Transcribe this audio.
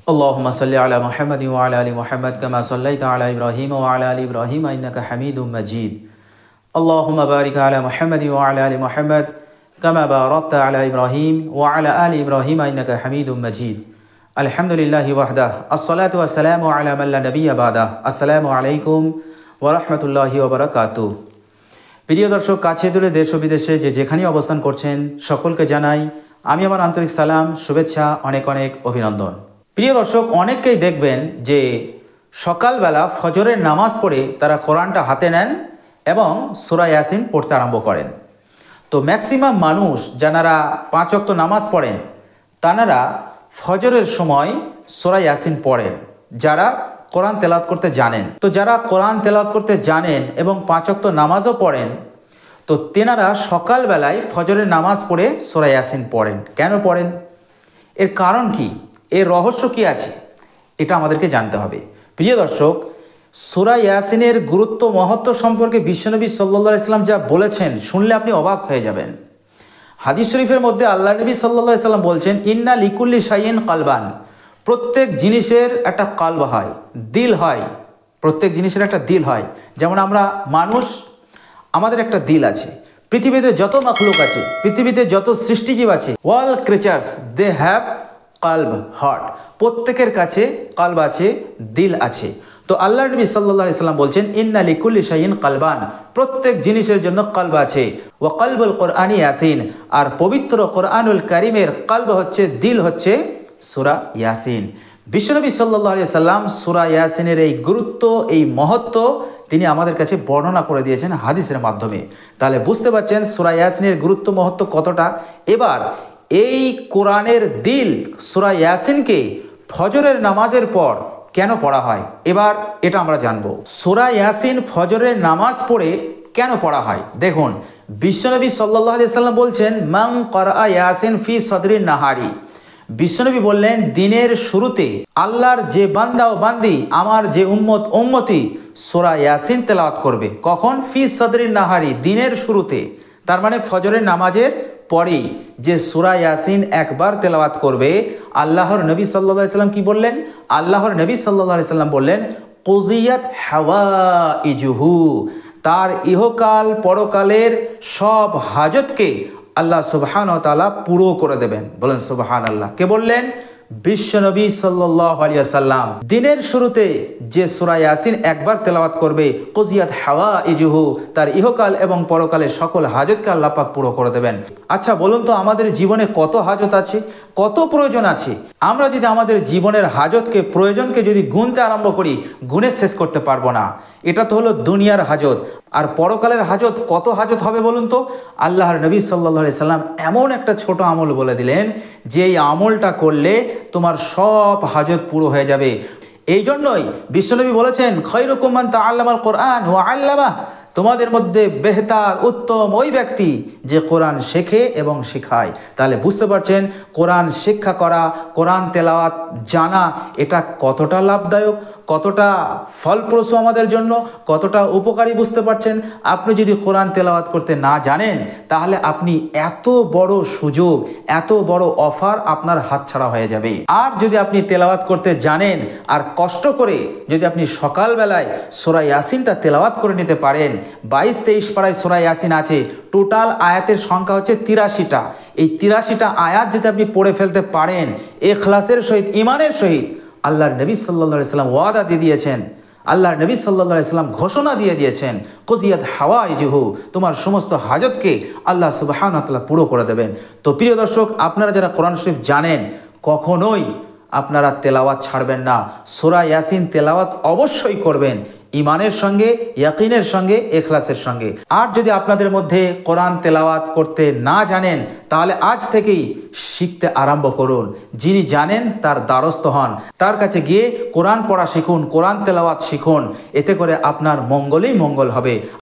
अल्लाहुम्मा सल्लि अला मुहम्मद व अला आलि मुहम्मद कमा सल्लैता अला इब्राहीम व अला आलि इब्राहीम इन्नका हमीदुम मजीद। अल्लाहुम्मा बारिक अला मुहम्मद व अला आलि मुहम्मद कमा बारकता अला इब्राहीम व अला आलि इब्राहीम इन्नका हमीदुम मजीद। अल्हम्दुलिल्लाहि वहदह अस्सलातु वस्सलामु अला मन ला नबिय्य बादह। अस्सलामु आलैकुम व राहमातुल्लाहि व बाराकातुहू। প্রিয় দর্শক, কাছে দূরে দেশ ও বিদেশে যেখানেই অবস্থান করছেন সকলকে জানাই আমি আমার আন্তরিক সালাম, শুভেচ্ছা, অনেক অনেক অভিনন্দন। প্রিয় দর্শক, অনেককেই দেখবেন যে সকালবেলা ফজরের নামাজ পড়ে তারা কোরআনটা হাতে নেন এবং সূরা ইয়াসিন পড়তে আরম্ভ করেন। তো ম্যাক্সিমাম মানুষ যারা 5 ওয়াক্ত নামাজ পড়েন তারা ফজরের সময় সূরা ইয়াসিন পড়েন, যারা কোরআন তেলাওয়াত করতে জানেন। তো যারা কোরআন তেলাওয়াত করতে জানেন এবং 5 ওয়াক্ত নামাজও পড়েন, তো তেনারা সকালবেলায় ফজরের নামাজ পড়ে সূরা ইয়াসিন পড়েন। কেন পড়েন? এর কারণ কি? এর রহস্য কি আছে? এটা আমাদেরকে জানতে হবে। প্রিয় দর্শক, সূরা ইয়াসিনের গুরুত্ব মহত্ব সম্পর্কে বিশ্বনবী সাল্লাল্লাহু আলাইহি সাল্লাম যা বলেছেন শুনলে আপনি অবাক হয়ে যাবেন। হাদিস শরীফের মধ্যে আল্লাহ নবী সাল্লাল্লাহু আলাইহি সাল্লাম বলছেন, ইন্না লিকুল্লি শাইইন কালবান। প্রত্যেক জিনিসের একটা কালব হয়, দিল হয়। প্রত্যেক জিনিসের একটা দিল হয়। যেমন আমরা মানুষ, আমাদের একটা দিল আছে। পৃথিবীতে যত মাখলুক আছে, পৃথিবীতে যত সৃষ্টিজীব আছে, অল ক্রিচার্স দে হ্যাভ কালব, হার্ট। প্রত্যেকের কাছে কালব আছে, দিল আছে। তো আল্লাহ নবী সাল্লাল্লাহু আলাইহি সাল্লাম বলছেন, ইন্না লিকুল্লি শাইইন কালবান। প্রত্যেক জিনিসের জন্য কালব আছে। ওয়া কালবুল কোরআনি ইয়াসিন। আর পবিত্র কোরআনুল কারীমের কালব হচ্ছে, দিল হচ্ছে সূরা ইয়াসিন। বিশ্বনবী সাল্লাল্লাহু আলাইহি সাল্লাম সূরা ইয়াসিনের এই গুরুত্ব, এই মহত্ব তিনি আমাদের কাছে বর্ণনা করে দিয়েছেন হাদিসের মাধ্যমে। তাহলে বুঝতে পারছেন সূরা ইয়াসিনের গুরুত্ব মহত্ব কতটা। এবার এই কোরআনের দিল সূরা ইয়াসিনকে ফজরের নামাজের পর কেন পড়া হয়, এবার এটা আমরা জানবো। সূরা ইয়াসিন ফজরের নামাজ পড়ে কেন পড়া হয়? দেখুন, বিশ্বনবী সাল্লাল্লাহু আলাইহি সাল্লাম বলছেন, মান ক্বারা ইয়াসিন ফি সদরিন নাহারি। বিশ্বনবী বললেন, দিনের শুরুতে আল্লাহর যে বান্দা ও বান্দি, আমার যে উম্মতি সূরা ইয়াসিন তেলাওয়াত করবে। কখন? ফি সদরিন নাহারি, দিনের শুরুতে। তার মানে ফজরের নামাজের পরেই যে সূরা ইয়াসিন একবার তেলাওয়াত করবে, আল্লাহর নবী সাল্লাল্লাহু আলাইহি সাল্লাম কি বললেন? আল্লাহর নবী সাল্লাল্লাহু আলাইহি সাল্লাম বললেন, কুযিয়াত হাওয়াইজুহু। তার ইহকাল পরকালের সব হাজতকে আল্লাহ সুবহানাহু ওয়া তাআলা পুরো করে দেবেন। বলেন সুবহানাল্লাহ। কে বললেন? বিশ্বনবী সাল্লাল্লাহু আলাইহি ওয়াসাল্লাম। দিনের শুরুতে যে সূরা ইয়াসিন একবার তেলাওয়াত করবে, কুযিয়াত হাওয়াইজুহু, তার ইহকাল এবং পরকালের সকল হাজতকে আল্লাহ পাক পুরো করে দেবেন। আচ্ছা বলুন তো, আমাদের জীবনে কত হাজত আছে, কত প্রয়োজন আছে? আমরা যদি আমাদের জীবনের হাজতকে, প্রয়োজনকে যদি গুনতে আরম্ভ করি, গুনে শেষ করতে পারবো না। এটা তো হলো দুনিয়ার হাজত। আর পরকালের হাজত, কত হাজত হবে বলুন তো? আল্লাহর নবী সাল্লাল্লাহু আলাইহি সাল্লাম এমন একটা ছোট আমল বলে দিলেন যে এই আমলটা করলে তোমার সব হাজত পুরো হয়ে যাবে। এই জন্যই বিশ্বনবী বলেছেন, খায়রুকুম মান তাআল্লামাল কোরআন ওয়া আল্লামাহ। তোমাদের মধ্যে বেহতার, উত্তম ওই ব্যক্তি যে কোরআন শেখে এবং শেখায়। তাহলে বুঝতে পারছেন কোরআন শিক্ষা করা, কোরআন তেলাওয়াত জানা, এটা কতটা লাভদায়ক, কতটা ফলপ্রসূ আমাদের জন্য, কতটা উপকারী। বুঝতে পারছেন? আপনি যদি কোরআন তেলাওয়াত করতে না জানেন, তাহলে আপনি এত বড় সুযোগ, এত বড় অফার আপনার হাতছাড়া হয়ে যাবে। আর যদি আপনি তেলাওয়াত করতে জানেন আর কষ্ট করে যদি আপনি সকালবেলায় সূরা ইয়াসিনটা তেলাওয়াত করে নিতে পারেন, 22-23 পারায় সূরা ইয়াসিন আছে। টোটাল আয়াতের সংখ্যা হচ্ছে 83টা। এই 83টা আয়াত যদি আপনি পড়ে ফেলতে পারেন ইখলাসের সহিত, ঈমানের সহিত, আল্লাহর নবী সাল্লাল্লাহু আলাইহি সাল্লাম ওয়াদা দিয়ে দিয়েছেন, আল্লাহর নবী সাল্লাল্লাহু আলাইহি সাল্লাম ঘোষণা দিয়ে দিয়েছেন, কুযিয়াত হাওয়াইজুহু, তোমার সমস্ত হাজতকে আল্লাহ সুবহানাহু ওয়া তাআলা পুরো করে দেবেন। তো প্রিয় দর্শক, আপনারা যারা কোরআন শরীফ জানেন, কখনোই আপনারা তেলাওয়াত ছাড়বেন না। সূরা ইয়াসিন তেলাওয়াত অবশ্যই করবেন, ঈমানের সঙ্গে, ইয়াকিনের সঙ্গে, ইখলাসের সঙ্গে। আর যদি আপনাদের মধ্যে কোরআন তেলাওয়াত করতে না জানেন, তাহলে আজ থেকেই শিখতে আরম্ভ করুন। যিনি জানেন তার দ্বারস্থ হন, তার কাছে গিয়ে কোরআন পড়া শিখুন, কোরআন তেলাওয়াত শিখুন। এতে করে আপনার মঙ্গলই মঙ্গল হবে।